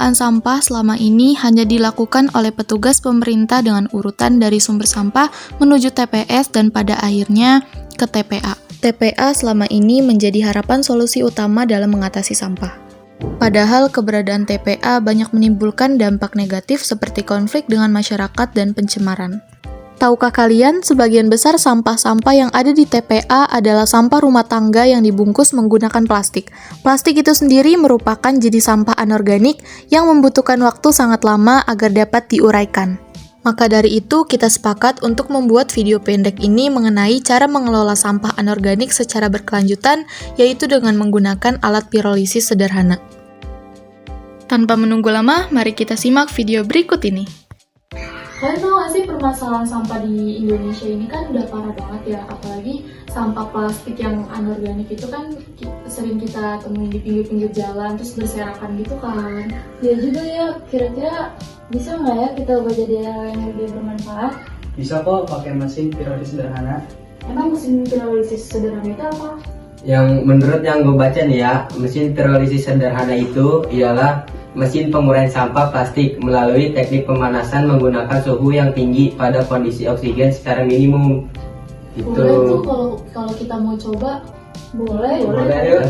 Pengelolaan sampah selama ini hanya dilakukan oleh petugas pemerintah dengan urutan dari sumber sampah menuju TPS dan pada akhirnya ke TPA. TPA selama ini menjadi harapan solusi utama dalam mengatasi sampah. Padahal keberadaan TPA banyak menimbulkan dampak negatif seperti konflik dengan masyarakat dan pencemaran. Tahukah kalian, sebagian besar sampah-sampah yang ada di TPA adalah sampah rumah tangga yang dibungkus menggunakan plastik. Plastik itu sendiri merupakan jenis sampah anorganik yang membutuhkan waktu sangat lama agar dapat diuraikan. Maka dari itu, kita sepakat untuk membuat video pendek ini mengenai cara mengelola sampah anorganik secara berkelanjutan, yaitu dengan menggunakan alat pirolisis sederhana. Tanpa menunggu lama, mari kita simak video berikut ini. Kalian tahu gak sih permasalahan sampah di Indonesia ini kan udah parah banget ya, apalagi sampah plastik yang anorganik itu kan sering kita temuin di pinggir-pinggir jalan terus berserakan gitu kan. Ya juga ya, kira-kira bisa nggak ya kita ubah jadi hal yang lebih bermanfaat? Bisa kok pakai mesin pirolisis sederhana. Emang mesin pirolisis sederhana itu apa? Yang menurut yang gue baca nih ya, mesin pirolisis sederhana itu ialah mesin penguraian sampah plastik melalui teknik pemanasan menggunakan suhu yang tinggi pada kondisi oksigen secara minimum. Gitu. Boleh tuh kalau kita mau coba. Boleh. Yuk.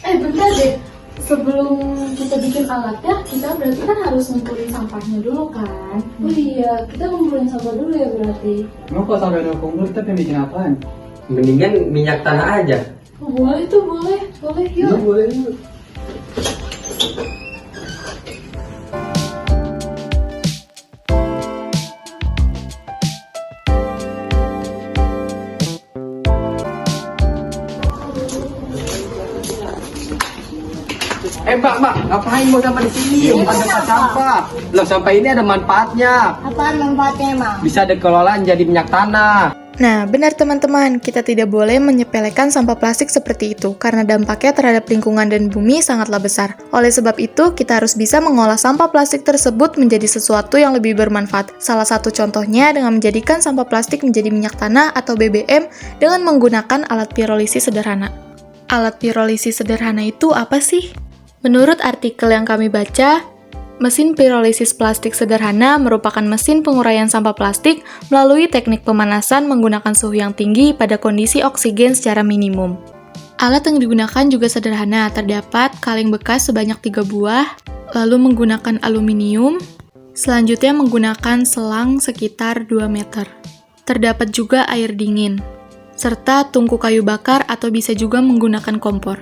Bentar deh. Sebelum kita bikin alatnya, kita berarti kan harus ngumpulin sampahnya dulu kan? Oh iya, kita ngumpulin sampah dulu ya berarti. Emang kalau sampai udah kumpul kita pengen bikin apaan? Mendingan minyak tanah aja. Oh, boleh tuh, boleh yuk. Boleh yuk. Mbak, ngapain mau sampah di sini? Bukan tempat sampah. Loh, sampah ini ada manfaatnya. Apaan manfaatnya emang? Bisa dikelola jadi minyak tanah. Nah, benar teman-teman, kita tidak boleh menyepelekan sampah plastik seperti itu, karena dampaknya terhadap lingkungan dan bumi sangatlah besar. Oleh sebab itu, kita harus bisa mengolah sampah plastik tersebut menjadi sesuatu yang lebih bermanfaat. Salah satu contohnya dengan menjadikan sampah plastik menjadi minyak tanah atau BBM dengan menggunakan alat pirolisis sederhana. Alat pirolisis sederhana itu apa sih? Menurut artikel yang kami baca, mesin pirolisis plastik sederhana merupakan mesin penguraian sampah plastik melalui teknik pemanasan menggunakan suhu yang tinggi pada kondisi oksigen secara minimum. Alat yang digunakan juga sederhana, terdapat kaleng bekas sebanyak 3 buah, lalu menggunakan aluminium, selanjutnya menggunakan selang sekitar 2 meter. Terdapat juga air dingin, serta tungku kayu bakar atau bisa juga menggunakan kompor.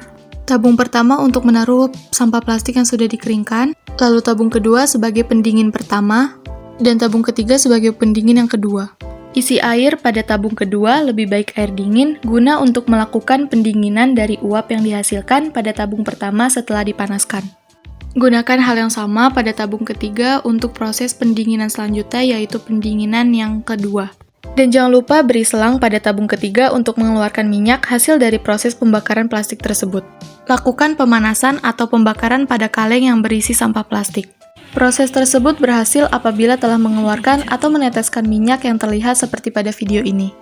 Tabung pertama untuk menaruh sampah plastik yang sudah dikeringkan, lalu tabung kedua sebagai pendingin pertama, dan tabung ketiga sebagai pendingin yang kedua. Isi air pada tabung kedua lebih baik air dingin guna untuk melakukan pendinginan dari uap yang dihasilkan pada tabung pertama setelah dipanaskan. Gunakan hal yang sama pada tabung ketiga untuk proses pendinginan selanjutnya, yaitu pendinginan yang kedua. Dan jangan lupa beri selang pada tabung ketiga untuk mengeluarkan minyak hasil dari proses pembakaran plastik tersebut. Lakukan pemanasan atau pembakaran pada kaleng yang berisi sampah plastik. Proses tersebut berhasil apabila telah mengeluarkan atau meneteskan minyak yang terlihat seperti pada video ini.